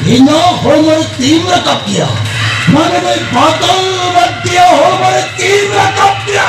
Hina hormon timra kapya. Mana mai batal badya hormon timra kapya.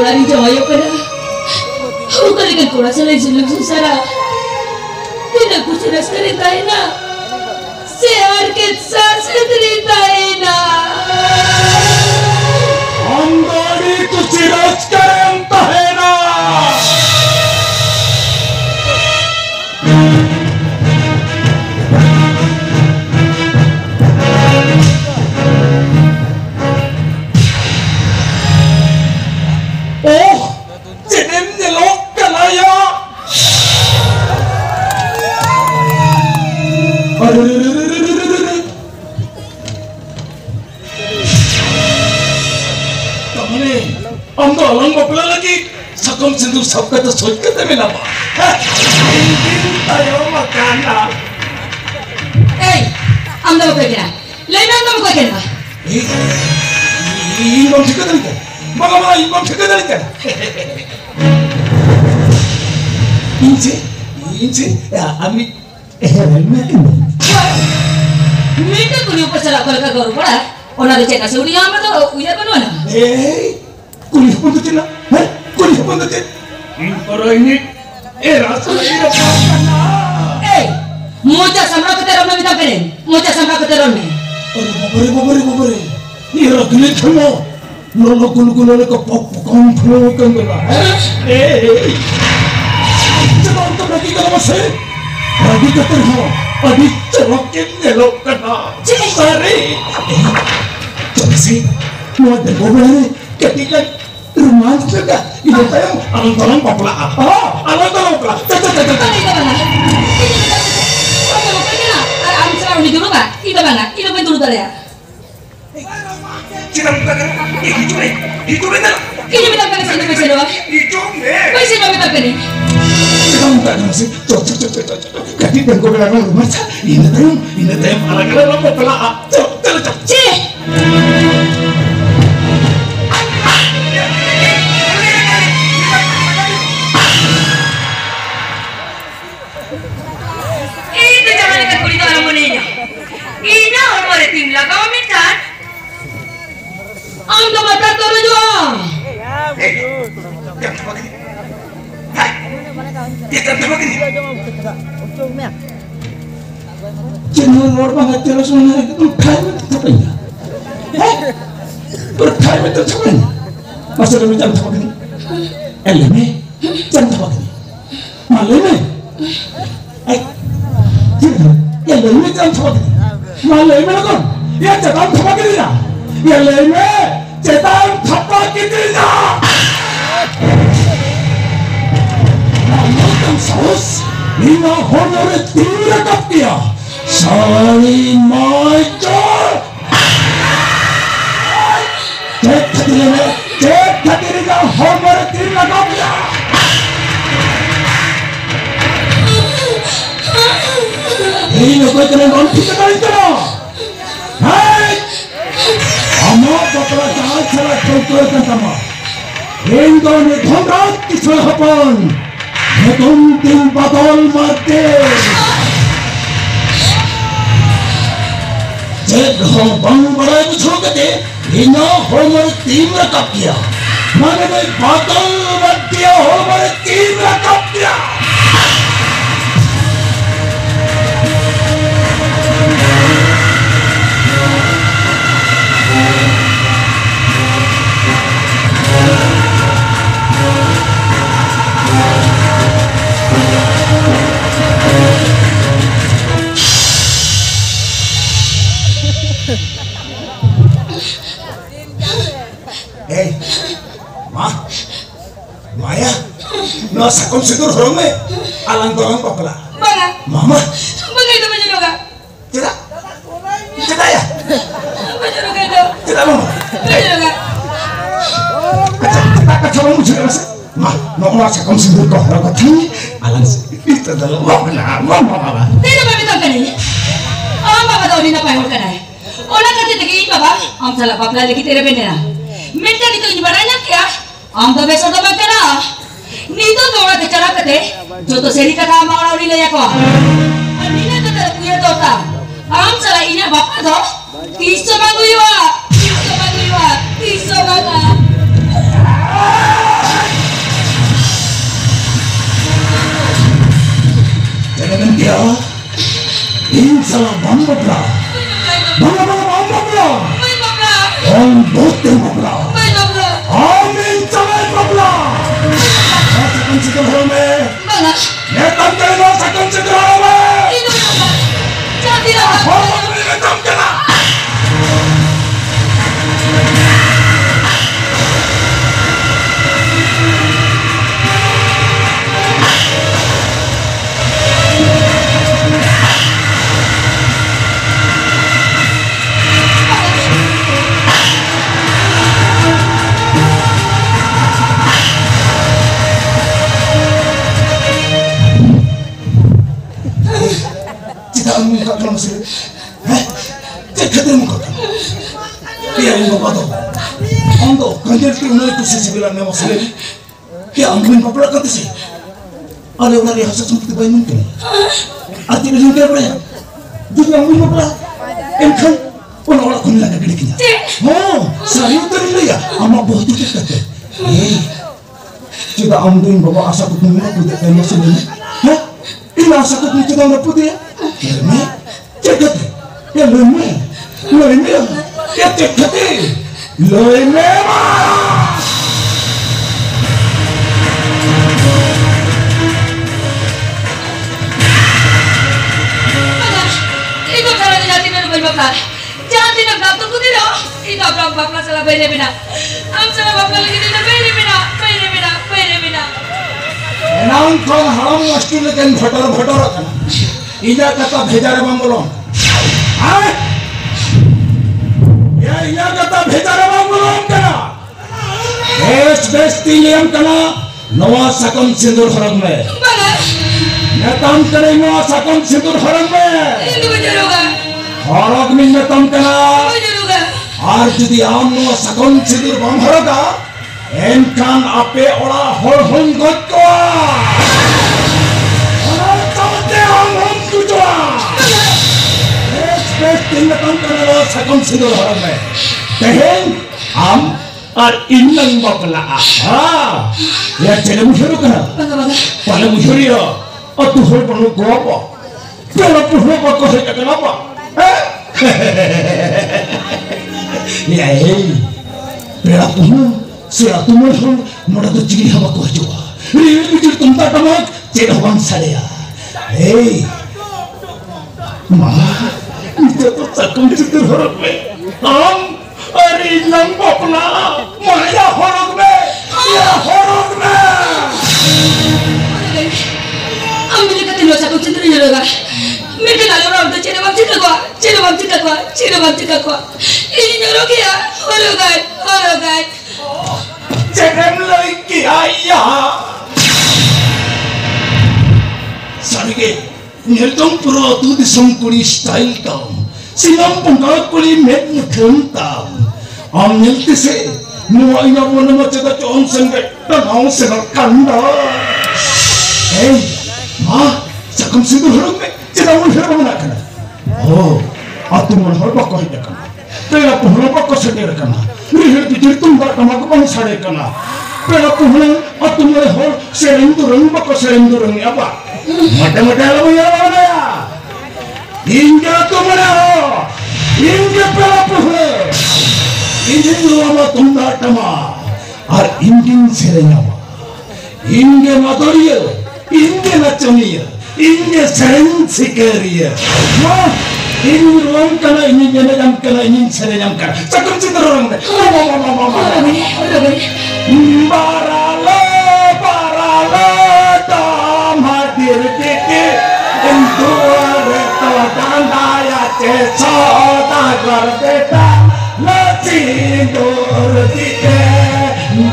lari jauh pada. Aku kali kan kurang selain sebelum susara. Tidak ku sudah ceritain na. Sear kisah ceritain na. Andari tu ceraskan tahena. Oh, jenem nyelok kalaya. Tamane, amdo alang bapla lagi. Sakam sendu sabka to soj ka teme na ba. Ayo makana. Anda mau kena? Lain anda mau kena? Imam sekadar kan? Bagaimana imam sekadar kan? Inci, ya ami, Minta kuliah pasal apa lagi kau rumah? Orang ada cakap seorang yang apa tu? Ujar mana mana? kuliah pun tu cina, kuliah pun tu cina. Orang ini, rasa ini apa? Moja samra keteron na minta kene. Moja samra keteron ni. Babare. Ni orang gila kamu. Lolo gulu le kapok kom flow kan gula. Jangan tu lagi kalau masih. Lagi keter ho. Adi celokin nyelok kena. Sari. Jadi sih, mau ada babare ketika rumah juga. Ini tayang alang-alang papla. Alang-alang papla. Ini dulu kan? Itu mana? Itu pun dulu ya. Cina bukan itu benar. Ini minta kene sini bisa doang. Itu deh. Kau sini minta kene. Cina bukan masih cocok. Kaki dan kau bilang rumah sah. Ini tayang alang-alang papla. Cocok. Cih. Itu jangan dekat kulit orang muninya. Ini orang ada tim lah kau minta. Anda mata turun jual. Jangan luar banget terus mana itu berkait betulnya. Berkait betulnya. Masa dulu jam apa ini? Eleme jam apa ini? Maleme. Ya leme jam apa ini? Maleme kan? Ya jam apa ini ya? Ya leme jam apa ini ya? Makan saus. Ina honor tidak kapia. Saling macam. Cek dirinya honor tidak kapia. Ini kau kena konflik kali itu. Hai, ama bapa jahat salah kau sama. Ini ni thonrat kisah hapan. Hetum tim batol mati. Cek ho bang berai bujuk kete. Ini honor tim rakapia. Mana ni batol mati honor tim rakapia. Maya, nasa kong sigur horong alang-alang papala. Banga. Mama. Banga itu menjadi ka? Tidak ya? Menjadi ka itu? Tidak mama. Menjadi ka? Kacau kamu juga mas. Ma, nasa kong sigur kok horong katanya alang itu dalam mama. Tidak meminta kini. Mama tahu di apa yang kena. Orang kata tadi bapa, am salah papla lagi tere benda. Minta itu ibaratnya क्या आम तो बेसर तो बच्चा ना नी तो थोड़ा ते चला कते जो तो सेरी का काम आना उड़ी ले जाको अभी ना तो तेरे पुये तो था आम चला इन्हें बापा तो तीसो बांगुई वा bote mapla. May nabla. Amin samay mapla. Sakon sidur harame. Mga. Netam kena sakon sidur harame. Ino naman. Jadi naman. Oh, netam kena. Muka kamu sih, cekatnya muka kamu. Dia yang bapak tu, ando kanjer tu unai tu sisi bilang nama sih. Dia ambil bapak kata sih. Ada orang yang hasrat seperti bayi mungkin. Arti dia juga beraya. Jadi ambil bapak, engkau orang kau ni lagi kedeknya. Oh, saya tu ni ya, amak boh tu cekatnya. Kita ambil bapak asal tu ni nak putih nama sih. Ini asal tu ni kita nak putih. Leme, cekat, ya leme, ya cekat, leme mah. Ikaw cara nilatin na naman bakla. Jangan tinag datang ko dito. Ikaw ang bakla sa labay na bina. Ang sa bakla lagi dito pwede bina. Enam kau haram mesti lekan bhator kan. Ina kata bhejare bangolong. Ya ina kata bhejare bangolong kana. Best tiliam kana nawa sakon sindur harang me. Mana? Netam kana nawa sakon sindur harang me. Ini bejaruga. Harag min netam kana. Bejaruga. Ar judi am nawa sakon sindur bang haraga. Enkan ape ora hol gotwa. Sakon sindur harang me. Tehen am ar inang bakla. Ya cene muhuru kana. Baga. Pada muhuru ya. Atu hol panu goapa. Pela puhlo bako he kenapa? Ya pela puhlo sila tumor hol moda tu jigi haba ko jua. Ri bijir tumta tamak cene bang sadya. Ma itu tu sakon sindur harang me. Am ari nang bakla. Maya harang me. Ya harang me. Ambil kat tino sakon sindur nilaga. Mereka nak orang tu cina bang cakap kuat. Ini nyuruh dia, orang guys. Jangan lagi ayah. Sarige, nyertong pro tu disongkuri style tam. Sinam pungkak kuri met mukhuntam. Am nyerti se, nuwa ina wana macam tu sengge, tanau sengal kanda. Ma, sakam sindur harang me. Jangan lupa mana kana. Oh, atu mana harap kau hidup kana. Pera puhla kau sedih kana. Rihir bijir tumba tamak kau sedih kana. Pera puhla atu mana harap serendurang kau serendurang apa? Mata lalu ya mana ya? Hingga tu mana ho? Hingga pera puhla. Ini lama tumba tamak. Ar ingin serenyama. Hingga madoriya. Hingga nacamiya. Ini sering sikeria. Wah, ini ruang kana ini jenajam kana ini serejam kana. Sakun sindur orang deh. Barale, tam hadir titi. Entuare tanda ya ceso tagar beta. Lacindur titi.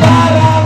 Barale.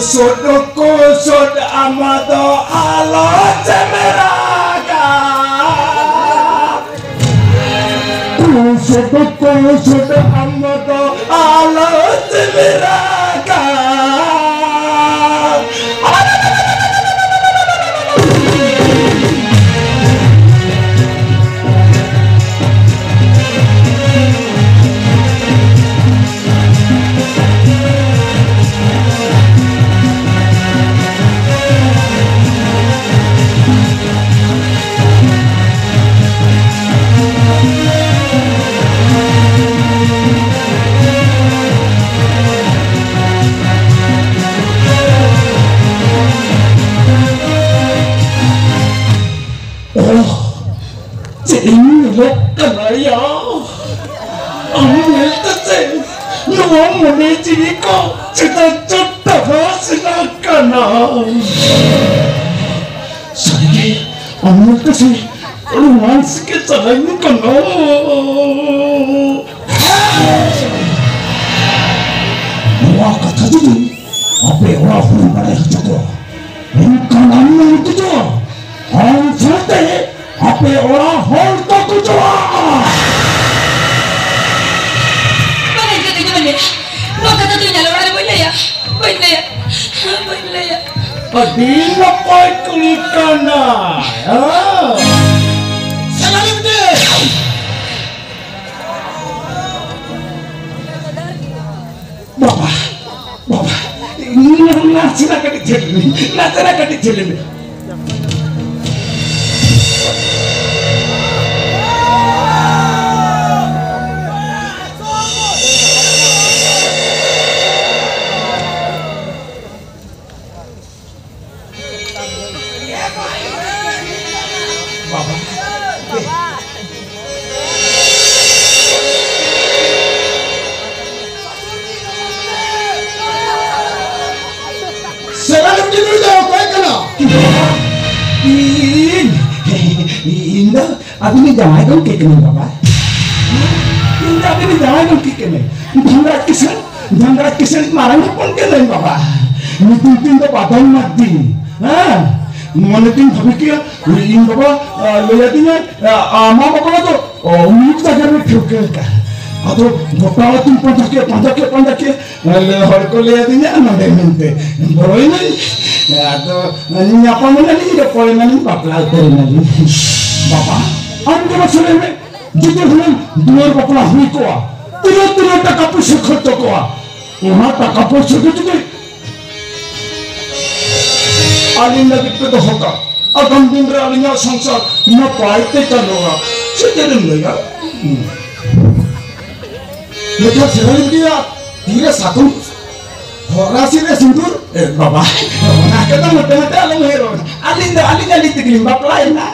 kusut amado alo cemeraga kusut amado alo cemeraga Chính lúc cái này à ông ấy ta sẽ nó một cái chỉ có chỉ ta chút ta phá sinh ra cái nào sao vậy ông ấy ta sẽ ông ấy sẽ cái gì những cái nào nó có thật gì apa yang orang pada itu bukan orang itu orang cerita apa orang hal tak kujual. Mana itu tu mana? Nak kata tu nyala orang boleh ya? Boleh ya. Adi apa kulikana? Salam deh. Bapak, ini nasi nak dijelin. Indah, aku ni jangan kau kek ni bapa. Indah, aku ni jangan kau kek ni. Jangrat kisan marahnya pun kena bapa. Nitin tu padang mati. Monitin kami kia, ini bapa, lihatnya, ama bapa tu, unik saja mereka. Atau bapa tu panjang ke, hari kau lihatnya anak mente. Baru ini, atau ni apa mana ni dia poin ni bapa ni. Bapa, anda masalah ni, jika hujan dua bapa hui koa, tidak tak kapus sekot koa, tak kapus sekot juga. Alinda kita tu hoka, akan bunda alinya sangsar, na paite kalora, sederhana ya. Lepas selain dia, dia satu, orang sini sindur, bapa, nak kata mata alam hero, alinda ditiglim bapa lain na.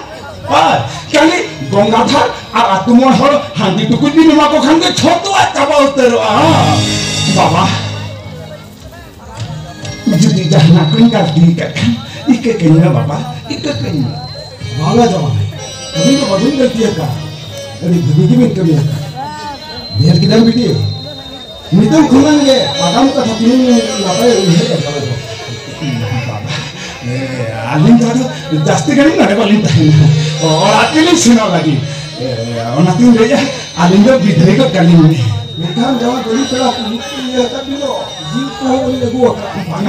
Kali Gonggadhar আর তোমার হল হাঁদি টুকু দিন মাকো খানকে ছোট একটা বলতের বাবা যদি জানা কোন কাজ দিয়ে কান ইকে কেন বাবা ইকে কেন বাংলা জমা তুমি তো বদল করতে का अरे ভিডিও में कभी देर किधर वीडियो नितम खुलेंगे आगाम का तीन लापे है बाबा आलिम जादू जास्ती करी ना बोलिन ताहिना और आतिली सुना लगी नातिन रेजा आलिम जो विधेय को कलिन में निकाल जमा गोली पड़ा ये तबिलो जीव को बोले गो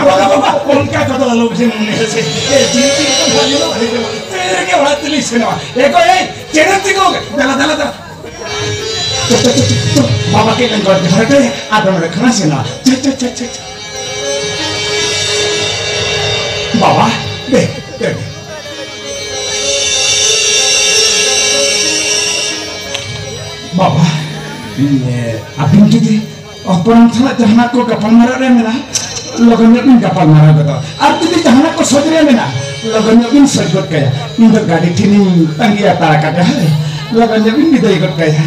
बाबा उनका कतो लोग से मुने से ए जीव की तो भालो तेरे के आतिली सुना एको ए चेरती को दला तो बाबा के लंगर घर पे आदम रखना से ना च बाबा दे बाबा abin jadi orang sana jahana ko kapal marah mena logannya pun kapal marah kata artinya jahana ko sodre mena logannya pun sergot kaya untuk gadi kini tanggi atara kata logannya pun kita ikut kaya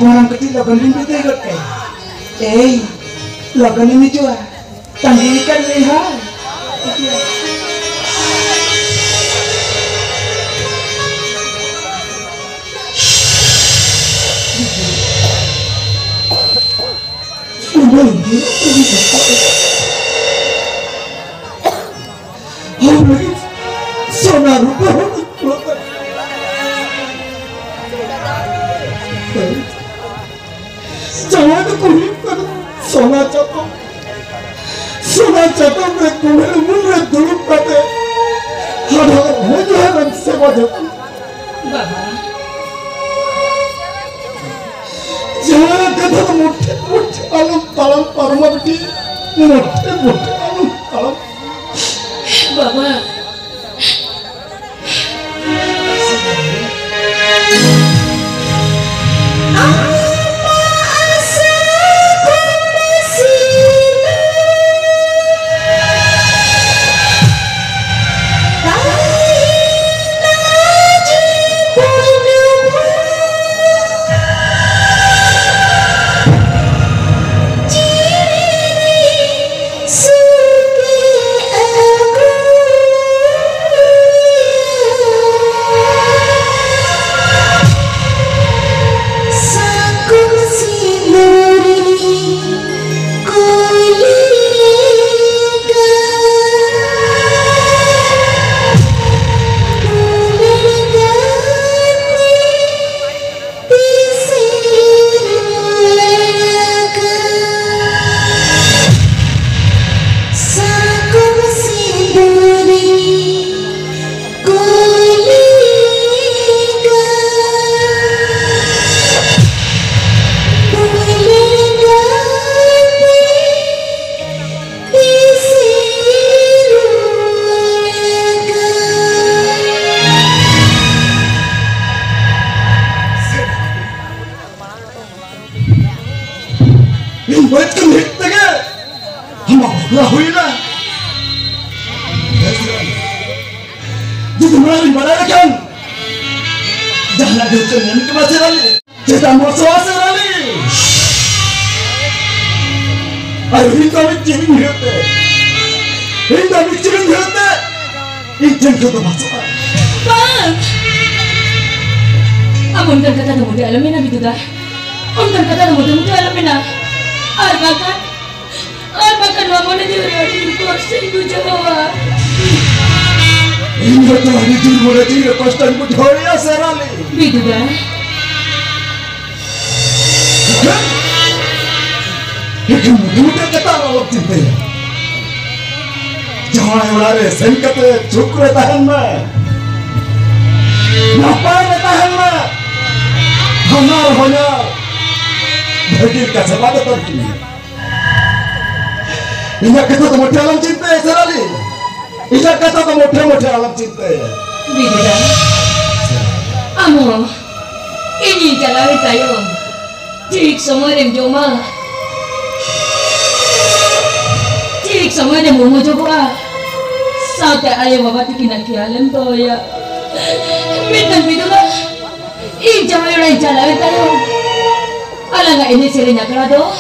orang kecil lagan limpi tegot lagan ini juga tanggikan lihat sonar jangan kulit sonar cakap kulit mulut dulu pada ada hujan sebagai Baba. jangan kata mulut alam talam parmati mulut alam talam Baba. Amunkan kata temu di alam ini dah. Amunkan kata temu di alam ini. Arbakan lamonnya di hari kursi Jawa. Ini betul hari itu mulai dia kostan budaya serali. Begitu dah. Itu mudah kata orang cinta. Jangan ulare senkate cukre tahan mah. Ngapain tahan mah? Honar bagi kesempatan terkini. Ingat kata kamu dalam cinta serali. Ingat kata kamu dalam cinta. Bida, amo ini jalan tayo. Tik semua dem joma. Tik semua dem mau coba. Sampai ayah bapak tikin nak kialam tu ya. Minta bidulah. Ih jangan orang jalan tayo. Alang ini serinya kerado.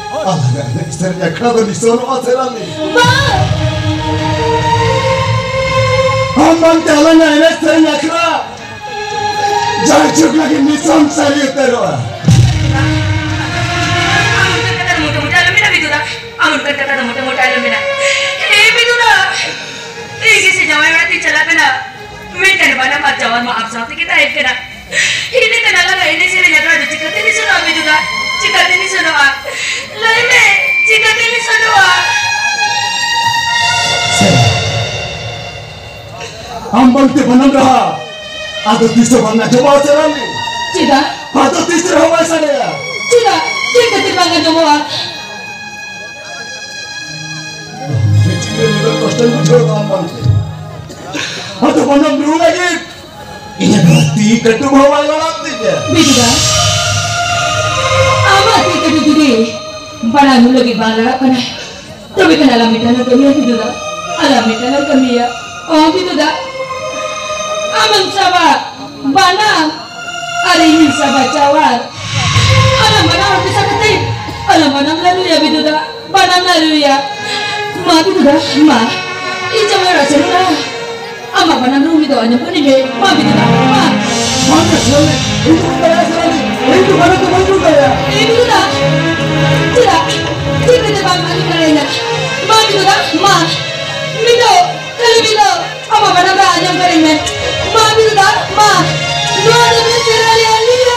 Alang ini serinya kerado di sono serali. Ba. Ambang jalan ini serinya kerado. Jajuk lagi nisam sari terus. Amun kata muda-muda alam mina. Bidulah. Isi si jawai berarti cela kena. Minta di mana mat jawab maaf sahaja kita kena. Ini kenalan ini serinya kerado jika ini sudah bidulah. Jika ini sudah. Lainnya jika ini sudah. Ambang tu benar dah. Ada tisu mana coba serali. Tidak. Ada tisu hawa saya. Tidak. Jika timbangan coba. Ini kostan bujuk ambang. Ada mana dulu lagi. Ini berarti kedua hawa lelaki je. Tidak. Amat itu diri. Barang dulu lagi barang kena. Tapi kena alam itu nak kami itu dah. Alam itu nak kami ya. Oh itu dah. Amang sama bana Ari ini sahabat cawar. Alam mana bisa ketik. Alam mana lalu ya biduda. Mana lalu ya. Ma biduda. Ma. Ini cawar aja lah. Ama mana lalu itu hanya pun ini. Ma biduda. Ma. Mana sih? Itu mana sih? Itu mana tuh mana ya? Ini biduda. Tidak. Tidak ada bang lagi kalian. Ma biduda. Ma. Bidu. Kali bidu. Ama mana lalu yang kalian. Ma biduda. Ma. Dua demi sekalian lihat.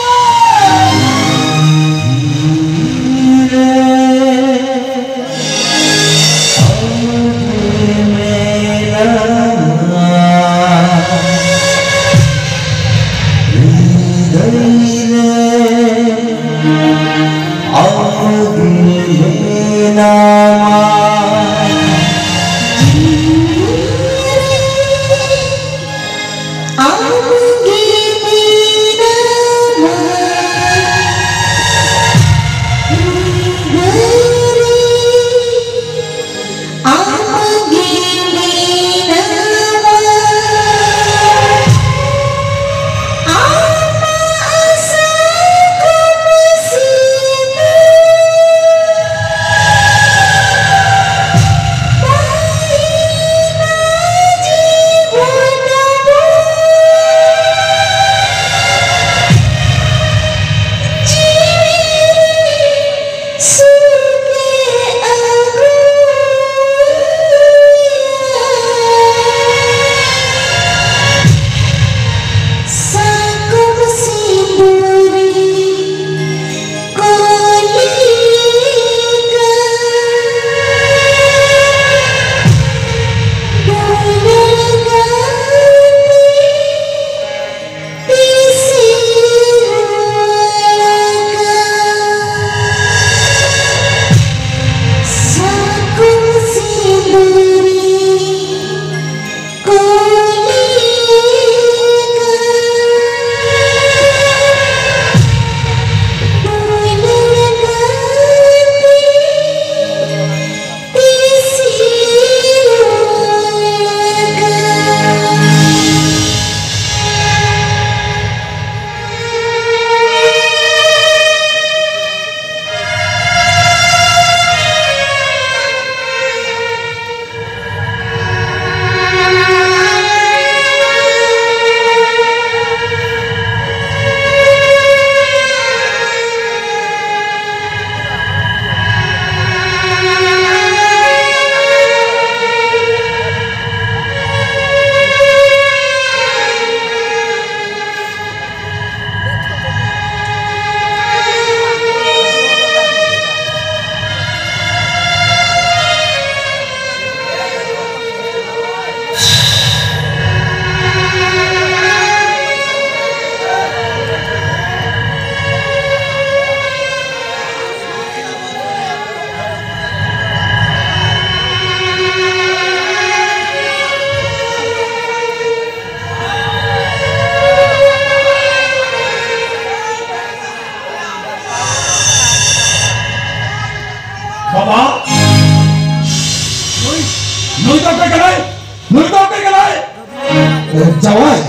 Jawab,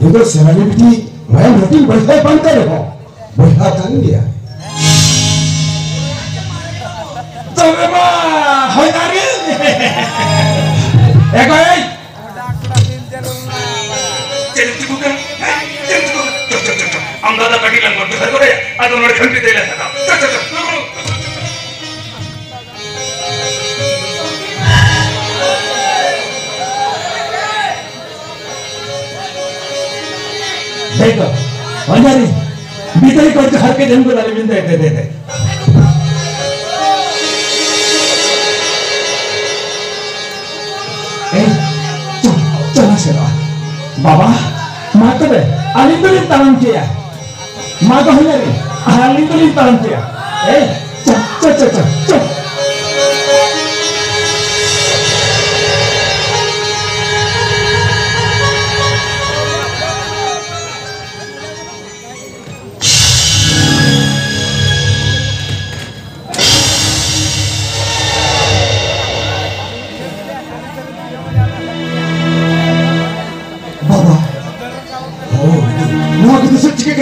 itu selebriti, saya mungkin berhenti pantai kok, berhati dia. Coba mah, hai tari, kau jadi bukan, jadi bukan, cocok, anda ada kehilangan waktu saya kau ya, atau orang kanti dia lah, cocok. देखो, वंजारी, भीतर ही कोई हर के जन्म को लाली बिंदे दे। चला सेवा, बाबा, माँ तो बे, अलिंदुलिन तारम किया, माँ तो वंजारी, अलिंदुलिन तारम किया, चल।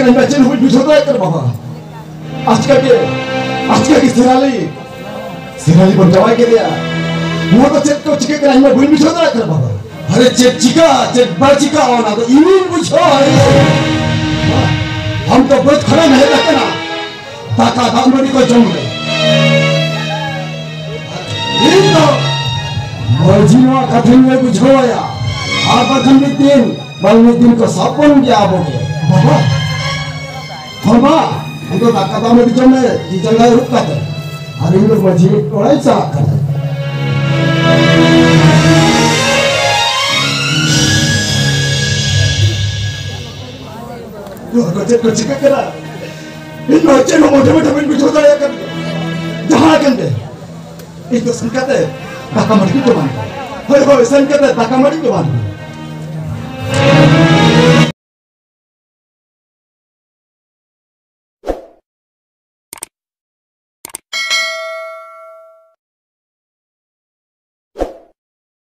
चिकन में चल हुई बिछोता है कर बाबा आज का के सिराली बन जावा के दिया वो तो चेक को चिकन में हुई बिछोता है कर बाबा अरे चेक बड़ चिका हो ना तो यूं बुझो हम तो बहुत खड़ा नहीं रहते ना ताका दामड़ी को जम गए ये तो मर्जीवा कठिन में बुझो या आप खंडी दिन बलने दिन को सपन क्या बोले बाबा बाबा हम तो ताका दामड़ी जम में ये जगह रुक करते अरे इन लोग मर्जी थोड़ा सा करते को चिका करा इन बच्चे को मोटे बिन बिछोता है कर जहाँ करते एक तो संकट है ताका मड़ी को मान होय संकट है ताका मड़ी को मान